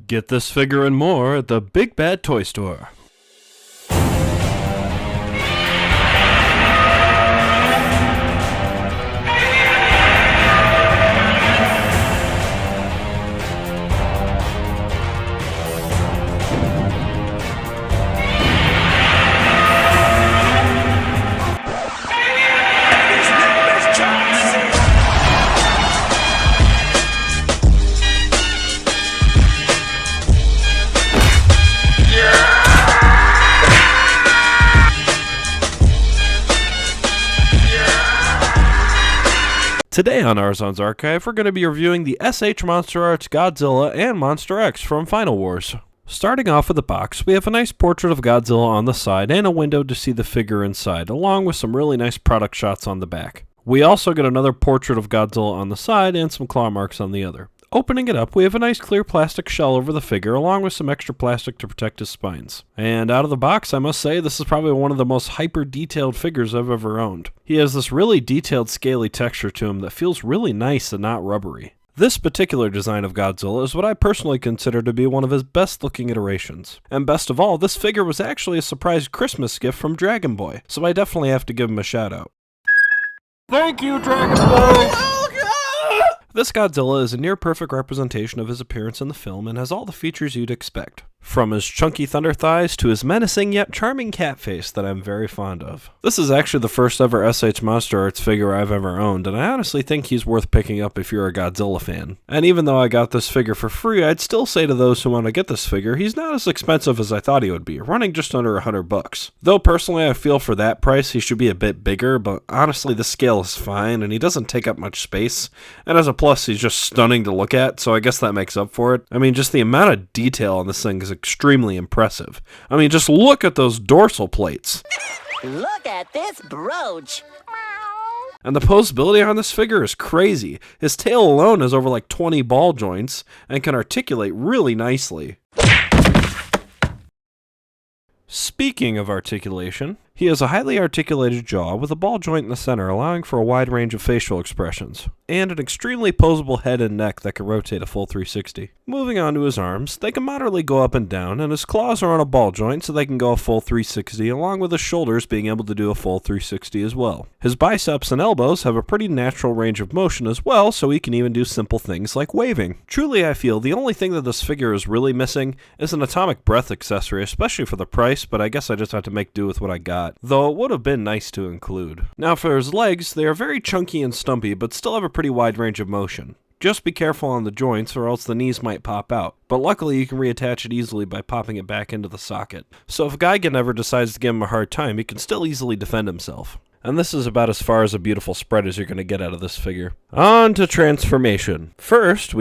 Get this figure and more at the Big Bad Toy Store. Today on Arzon's Archive, we're going to be reviewing the SH Monster Arts Godzilla and Monster X from Final Wars. Starting off with the box, we have a nice portrait of Godzilla on the side and a window to see the figure inside, along with some really nice product shots on the back. We also get another portrait of Godzilla on the side and some claw marks on the other. Opening it up, we have a nice clear plastic shell over the figure, along with some extra plastic to protect his spines. And out of the box, I must say, this is probably one of the most hyper-detailed figures I've ever owned. He has this really detailed, scaly texture to him that feels really nice and not rubbery. This particular design of Godzilla is what I personally consider to be one of his best-looking iterations. And best of all, this figure was actually a surprise Christmas gift from Dragon Boy, so I definitely have to give him a shout-out. Thank you, Dragon Boy! This Godzilla is a near-perfect representation of his appearance in the film and has all the features you'd expect. From his chunky thunder thighs to his menacing yet charming cat face that I'm very fond of. This is actually the first ever SH Monster Arts figure I've ever owned, and I honestly think he's worth picking up if you're a Godzilla fan. And even though I got this figure for free, I'd still say to those who want to get this figure, he's not as expensive as I thought he would be, running just under $100. Though personally I feel for that price he should be a bit bigger, but honestly the scale is fine and he doesn't take up much space. And as a plus, he's just stunning to look at, so I guess that makes up for it. I mean, just the amount of detail on this thing is extremely impressive. I mean, just look at those dorsal plates. Look at this brooch. And the posability on this figure is crazy. His tail alone has over like 20 ball joints and can articulate really nicely. Speaking of articulation, he has a highly articulated jaw with a ball joint in the center, allowing for a wide range of facial expressions, and an extremely posable head and neck that can rotate a full 360. Moving on to his arms, they can moderately go up and down, and his claws are on a ball joint so they can go a full 360, along with his shoulders being able to do a full 360 as well. His biceps and elbows have a pretty natural range of motion as well, so he can even do simple things like waving. Truly, I feel the only thing that this figure is really missing is an atomic breath accessory, especially for the price, but I guess I just have to make do with what I got. Though it would have been nice to include. Now for his legs, they are very chunky and stumpy, but still have a pretty wide range of motion. Just be careful on the joints or else the knees might pop out, but luckily you can reattach it easily by popping it back into the socket. So if Gigan ever decides to give him a hard time, he can still easily defend himself. And this is about as far as a beautiful spread as you're going to get out of this figure. On to transformation. First,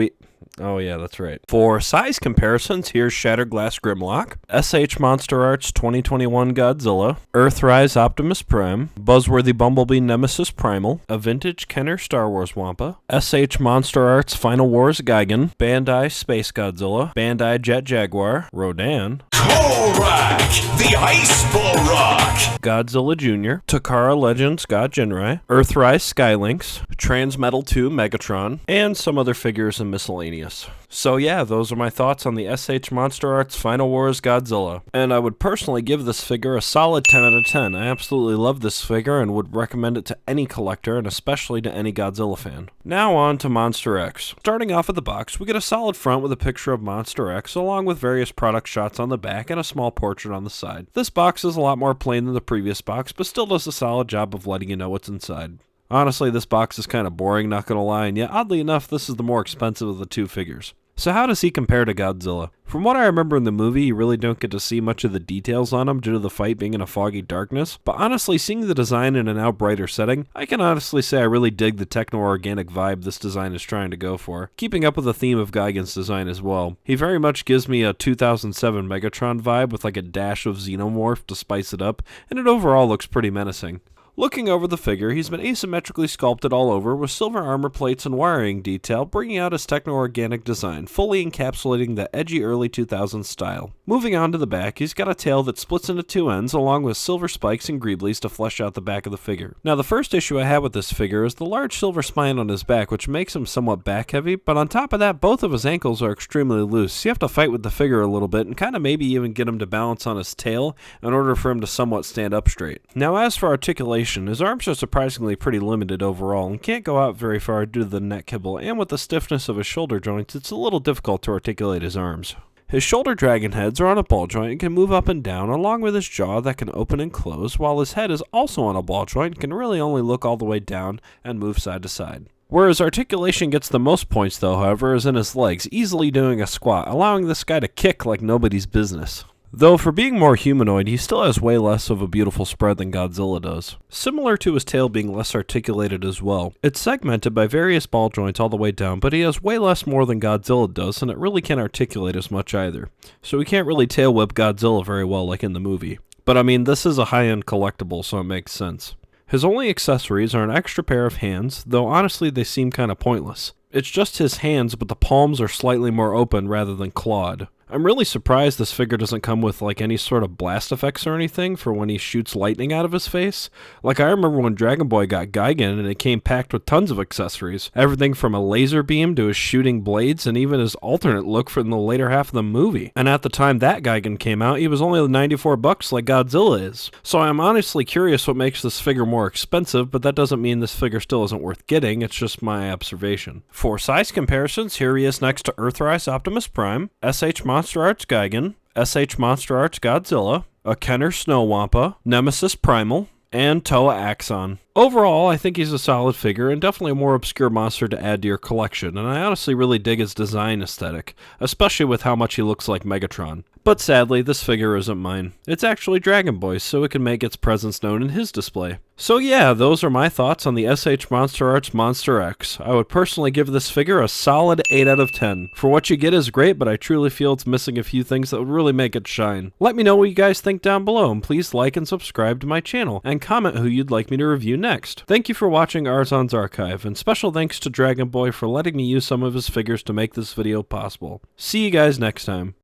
oh yeah, that's right. For size comparisons, here's Shattered Glass Grimlock, SH Monster Arts 2021 Godzilla, Earthrise Optimus Prime, Buzzworthy Bumblebee Nemesis Primal, a Vintage Kenner Star Wars Wampa, SH Monster Arts Final Wars Gigan, Bandai Space Godzilla, Bandai Jet Jaguar, Rodan, Korak, the Ice Bull Rock, Godzilla Jr., Takara Legends God Jinrai, Earthrise Skylynx, Transmetal 2 Megatron, and some other figures and miscellaneous. So yeah, those are my thoughts on the SH Monster Arts Final Wars Godzilla. And I would personally give this figure a solid 10 out of 10. I absolutely love this figure and would recommend it to any collector and especially to any Godzilla fan. Now on to Monster X. Starting off at the box, we get a solid front with a picture of Monster X along with various product shots on the back and a small portrait on the side. This box is a lot more plain than the previous box, but still does a solid job of letting you know what's inside. Honestly, this box is kind of boring, not gonna lie, and yet oddly enough, this is the more expensive of the two figures. So how does he compare to Godzilla? From what I remember in the movie, you really don't get to see much of the details on him due to the fight being in a foggy darkness, but honestly, seeing the design in a now brighter setting, I can honestly say I really dig the techno-organic vibe this design is trying to go for, keeping up with the theme of Gigan's design as well. He very much gives me a 2007 Megatron vibe with like a dash of Xenomorph to spice it up, and it overall looks pretty menacing. Looking over the figure, he's been asymmetrically sculpted all over with silver armor plates and wiring detail, bringing out his techno-organic design, fully encapsulating the edgy early 2000s style. Moving on to the back, he's got a tail that splits into two ends, along with silver spikes and greeblies to flesh out the back of the figure. Now, the first issue I had with this figure is the large silver spine on his back, which makes him somewhat back-heavy, but on top of that, both of his ankles are extremely loose, so you have to fight with the figure a little bit and kind of maybe even get him to balance on his tail in order for him to somewhat stand up straight. Now, as for articulation, his arms are surprisingly pretty limited overall and can't go out very far due to the neck kibble, and with the stiffness of his shoulder joints, it's a little difficult to articulate his arms. His shoulder dragon heads are on a ball joint and can move up and down, along with his jaw that can open and close, while his head is also on a ball joint and can really only look all the way down and move side to side. Where his articulation gets the most points though, however, is in his legs, easily doing a squat, allowing this guy to kick like nobody's business. Though for being more humanoid, he still has way less of a beautiful spread than Godzilla does. Similar to his tail being less articulated as well, it's segmented by various ball joints all the way down, but he has way less more than Godzilla does, and it really can't articulate as much either. So he can't really tail whip Godzilla very well like in the movie. But I mean, this is a high-end collectible, so it makes sense. His only accessories are an extra pair of hands, though honestly they seem kinda pointless. It's just his hands, but the palms are slightly more open rather than clawed. I'm really surprised this figure doesn't come with like any sort of blast effects or anything for when he shoots lightning out of his face. Like I remember when Dragon Boy got Gigan and it came packed with tons of accessories. Everything from a laser beam to his shooting blades and even his alternate look from the later half of the movie. And at the time that Gigan came out, he was only $94 like Godzilla is. So I'm honestly curious what makes this figure more expensive, but that doesn't mean this figure still isn't worth getting, it's just my observation. For size comparisons, here he is next to Earthrise Optimus Prime, SH Monster Arts Gigan, SH Monster Arts Godzilla, a Kenner Snow Wampa, Nemesis Primal, and Toa Arzon. Overall, I think he's a solid figure and definitely a more obscure monster to add to your collection, and I honestly really dig his design aesthetic, especially with how much he looks like Megatron. But sadly, this figure isn't mine. It's actually Dragon Boy's, so it can make its presence known in his display. So yeah, those are my thoughts on the SH Monster Arts Monster X. I would personally give this figure a solid 8 out of 10. For what you get is great, but I truly feel it's missing a few things that would really make it shine. Let me know what you guys think down below, and please like and subscribe to my channel, and comment who you'd like me to review next. Thank you for watching Arzon's Archive, and special thanks to Dragon Boy for letting me use some of his figures to make this video possible. See you guys next time.